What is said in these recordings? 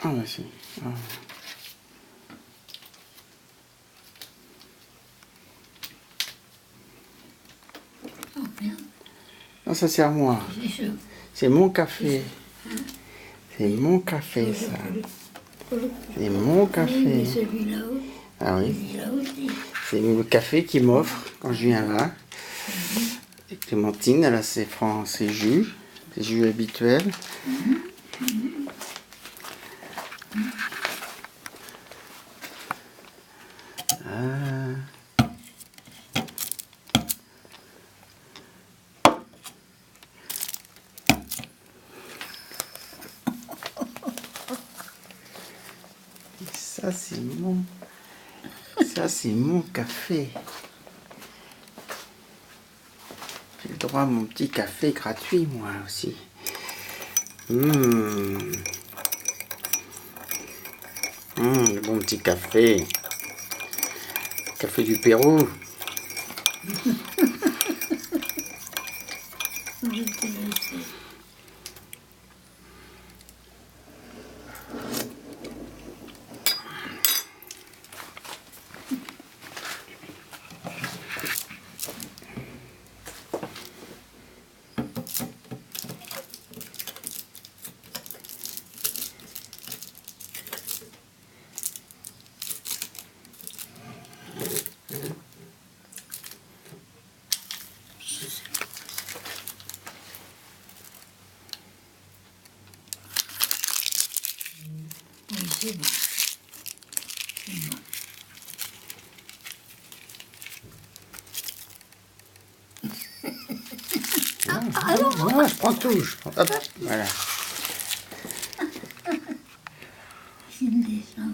Ah, vas-y. Ah. Oh merde, Non, ça c'est à moi. c'est chaud. C'est mon café. C'est mon café, ça. C'est mon Oui, mais café. celui-là, Ah oui. celui-là aussi. C'est le café qu'il m'offre quand je viens là. Et Clémentine, elle a ses jus habituels. Ah. Et ça c'est mon café. J'ai le droit à mon petit café gratuit, moi aussi. Le bon petit café. Café du Pérou. Je vais te laisser. Oui, c'est bon. C'est bon. Non, je prends tout. Hop, voilà. Il descend.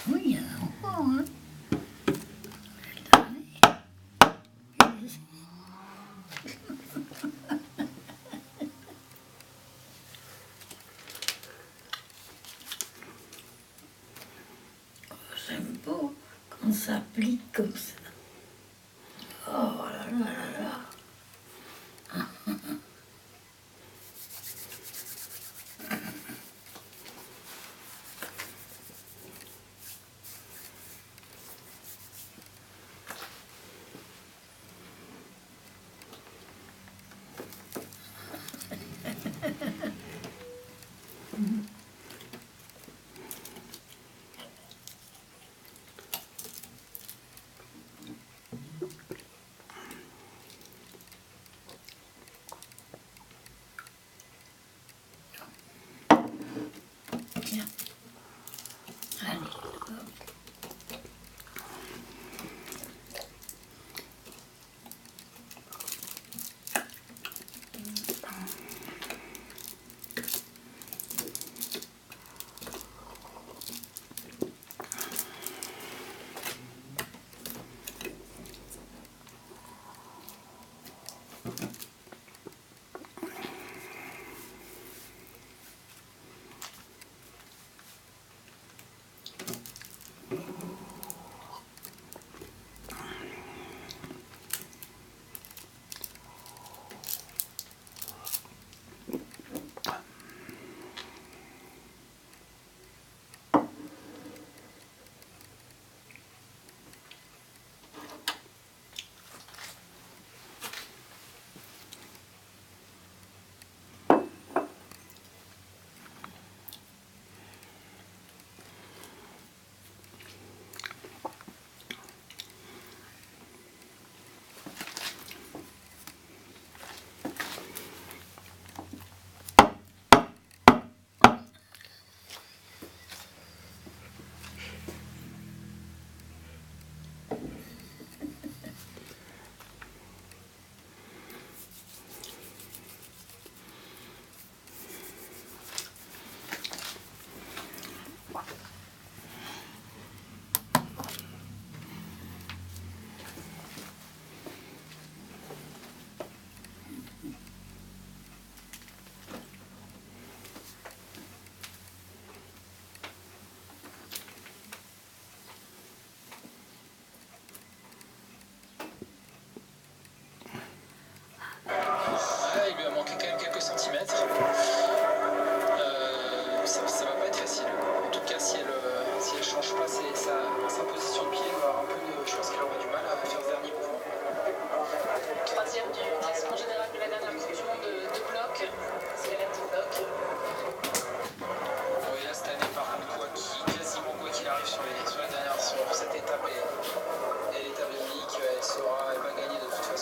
Oui, il y en a encore, hein. J'aime pas quand ça plie comme ça. Oh là là là là.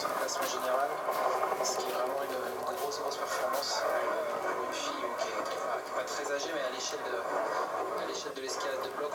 c'est le classement général, ce qui est vraiment une grosse performance pour une fille qui n'est pas très âgée, mais à l'échelle de l'escalade de bloc.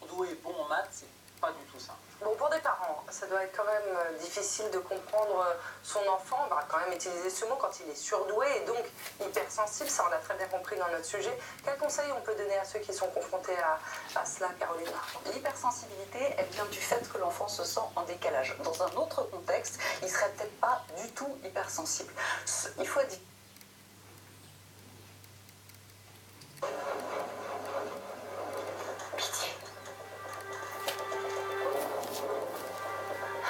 Doué et bon en maths, c'est pas du tout ça. Bon, pour des parents, ça doit être quand même difficile de comprendre son enfant. On va quand même utiliser ce mot quand il est surdoué et donc hypersensible. Ça, on l'a très bien compris dans notre sujet. Quels conseils on peut donner à ceux qui sont confrontés à cela, Caroline? L'hypersensibilité, elle vient du fait que l'enfant se sent en décalage. Dans un autre contexte, il serait peut-être pas du tout hypersensible. Il faut dire. Pitié.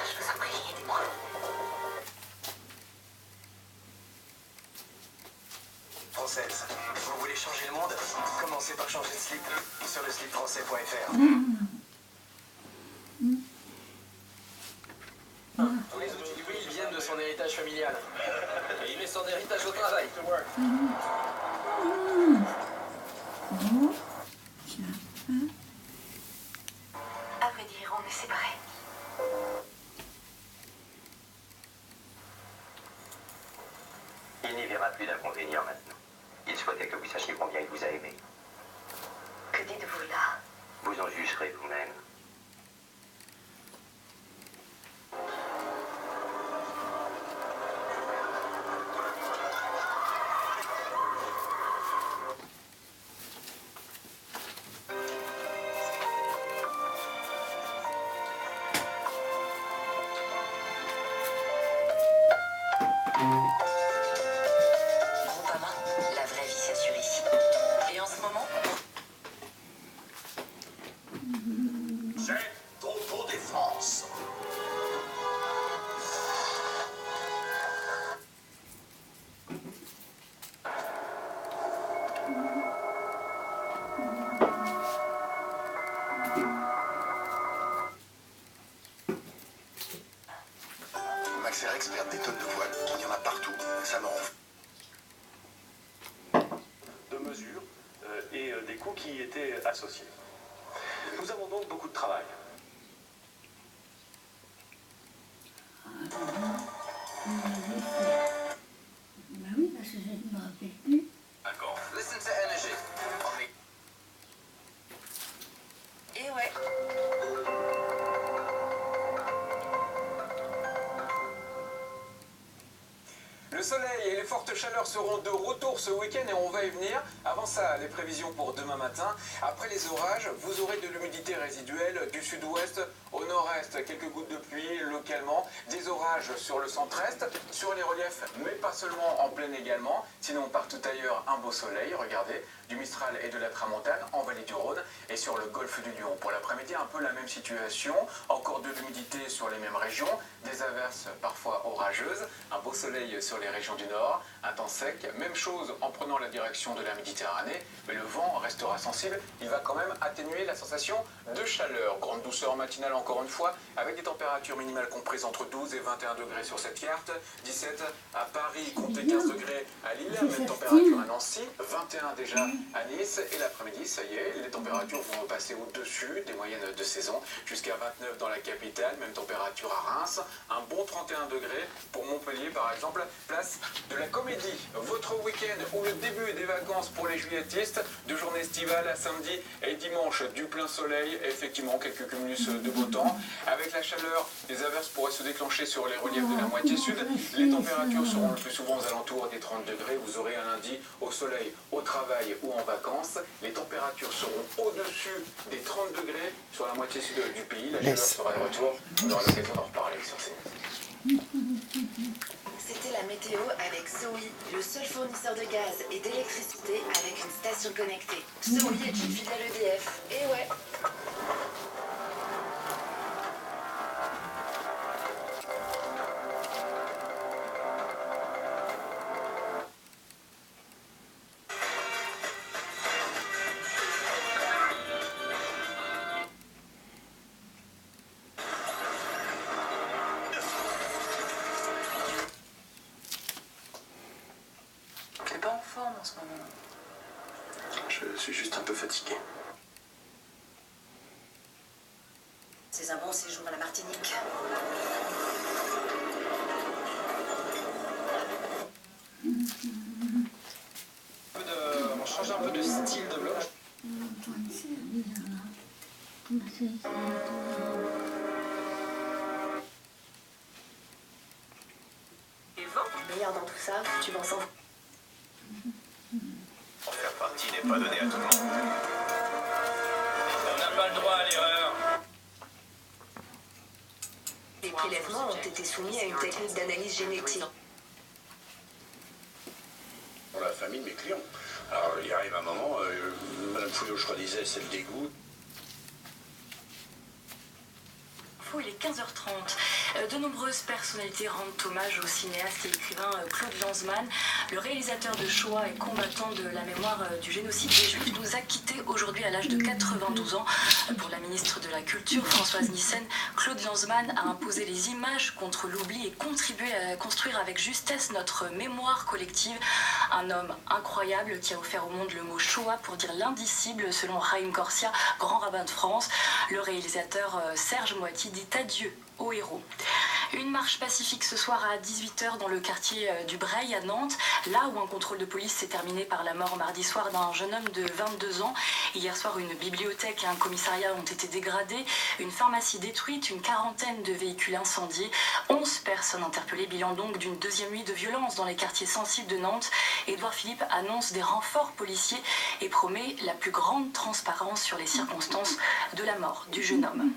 Je vous en prie, aidez-moi. Française, vous voulez changer le monde? Commencez par changer de slip sur le slipfrançais.fr. Tous les outils du Will viennent de son héritage familial. Et il met son héritage au travail. À vrai dire, on est séparés. Il n'y verra plus d'inconvénients maintenant. Il souhaitait que vous sachiez combien il vous a aimé. Que dites-vous là? Vous en jugerez vous-même. Groupama, la vraie vie s'assure ici. Et en ce moment, C'est autodéfense. Max Rex perd des tonnes de voiles, il y en a partout, ça me rend fou. De mesures et des coûts qui étaient associés. Nous avons donc beaucoup de travail. Bah oui, parce que je ne me rappelle plus. D'accord. Listen to energy. et ouais. Le soleil et les fortes chaleurs seront de retour ce week-end et on va y venir. Avant ça, les prévisions pour demain matin. Après les orages, vous aurez de l'humidité résiduelle du sud-ouest au nord-est. Quelques gouttes de pluie localement. Des orages sur le centre-est, sur les reliefs, mais pas seulement en plaine également. Sinon, partout ailleurs, un beau soleil. Regardez, du Mistral et de la Tramontane en vallée du Rhône et sur le golfe du Lion. Pour l'après-midi, un peu la même situation. Encore de l'humidité sur les mêmes régions. Des averses parfois orageuses. Un beau soleil sur les régions du nord, un temps sec, même chose en prenant la direction de la Méditerranée, mais le vent restera sensible, il va quand même atténuer la sensation de chaleur. Grande douceur matinale encore une fois, avec des températures minimales comprises entre 12 et 21 degrés sur cette carte, 17 à Paris, comptez 15 degrés à Lille, même température à Nancy, 21 déjà à Nice, et l'après-midi, ça y est, les températures vont repasser au-dessus des moyennes de saison, jusqu'à 29 dans la capitale, même température à Reims, un bon 31 degrés pour Montpellier par exemple. Place de la Comédie, votre week-end ou le début des vacances pour les juilletistes, de journée estivale à samedi et dimanche, du plein soleil et effectivement quelques cumulus de beau temps. Avec la chaleur, les averses pourraient se déclencher sur les reliefs de la moitié sud. Les températures seront le plus souvent aux alentours des 30 degrés. Vous aurez un lundi au soleil, au travail ou en vacances. Les températures seront au-dessus des 30 degrés sur la moitié sud du pays. La chaleur sera de retour. On aura l'occasion d'en reparler sur ces. C'était la météo avec Zoe, le seul fournisseur de gaz et d'électricité avec une station connectée. Zoe est une filiale EDF. Et ouais. T'es pas en forme en ce moment. Je suis juste un peu fatigué. C'est un bon séjour à la Martinique. On change un peu de style de bloc. Le meilleur dans tout ça, tu m'en sens. En faire partie n'est pas donné à tout le monde. On n'a pas le droit à l'erreur. Les prélèvements ont été soumis à une technique d'analyse génétique. Pour la famille de mes clients. Alors, il arrive un moment, Madame Fouillot, je crois, disait, c'est le dégoût. Il est 15h30. De nombreuses personnalités rendent hommage au cinéaste et écrivain Claude Lanzmann. Le réalisateur de Shoah et combattant de la mémoire du génocide des Juifs nous a quittés aujourd'hui à l'âge de 92 ans. Pour la ministre de la Culture, Françoise Nyssen, Claude Lanzmann a imposé les images contre l'oubli et contribué à construire avec justesse notre mémoire collective. Un homme incroyable qui a offert au monde le mot Shoah pour dire l'indicible, selon Raïm Corsia, grand rabbin de France. Le réalisateur Serge Moiti dit adieu aux héros. Une marche pacifique ce soir à 18h dans le quartier du Breil à Nantes, là où un contrôle de police s'est terminé par la mort mardi soir d'un jeune homme de 22 ans. Hier soir, une bibliothèque et un commissariat ont été dégradés, une pharmacie détruite, une quarantaine de véhicules incendiés, 11 personnes interpellées, bilan donc d'une deuxième nuit de violence dans les quartiers sensibles de Nantes. Édouard Philippe annonce des renforts policiers et promet la plus grande transparence sur les circonstances de la mort du jeune homme.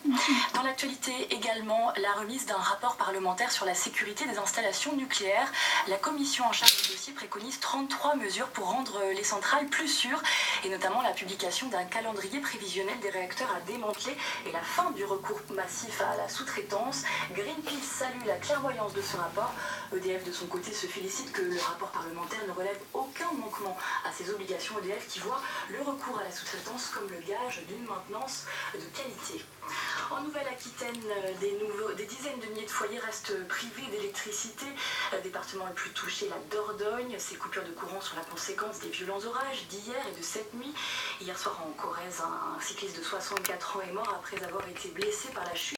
Dans l'actualité également, la remise d'un rapport parlementaire sur la sécurité des installations nucléaires. La commission en charge du dossier préconise 33 mesures pour rendre les centrales plus sûres, et notamment la publication d'un calendrier prévisionnel des réacteurs à démanteler et la fin du recours massif à la sous-traitance. Greenpeace salue la clairvoyance de ce rapport. EDF de son côté se félicite que le rapport parlementaire ne relève aucun manquement à ses obligations. EDF qui voit le recours à la sous-traitance comme le gage d'une maintenance de qualité. En Nouvelle-Aquitaine, des dizaines de milliers de foyers restent privés d'électricité. Département le plus touché, la Dordogne. Ces coupures de courant sont la conséquence des violents orages d'hier et de cette nuit. Hier soir en Corrèze, un cycliste de 64 ans est mort après avoir été blessé par la chute.